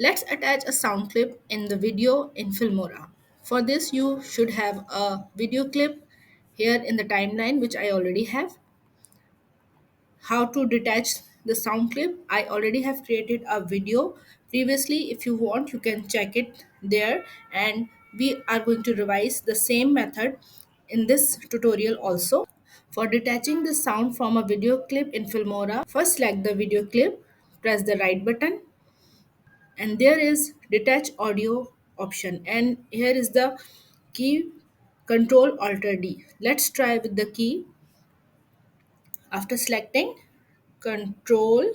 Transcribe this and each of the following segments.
Let's attach a sound clip in the video in Filmora. For this, you should have a video clip here in the timeline, which I already have. How to detach the sound clip? I already have created a video previously. If you want, you can check it there, and we are going to revise the same method in this tutorial also. For detaching the sound from a video clip in Filmora, first select the video clip, press the right button, and there is detach audio option, and here is the key control alter D. Let's try with the key. After selecting control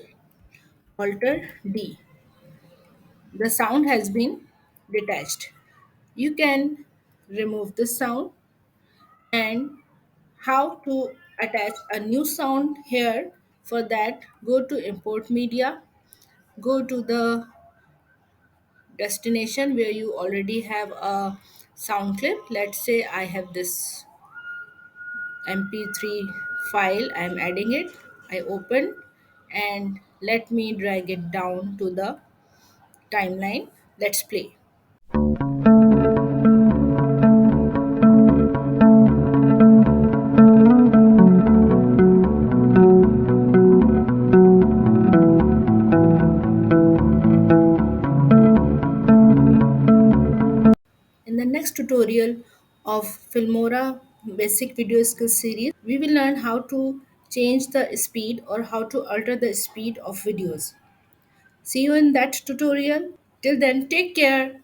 alter D, the sound has been detached. You can remove the sound. And how to attach a new sound here? For that, go to import media, go to the destination where you already have a sound clip. Let's say I have this mp3 file, I'm adding it. I open, and let me drag it down to the timeline. Let's play. In the next tutorial of Filmora basic video skills series, we will learn how to change the speed or how to alter the speed of videos. See you in that tutorial. Till then, take care.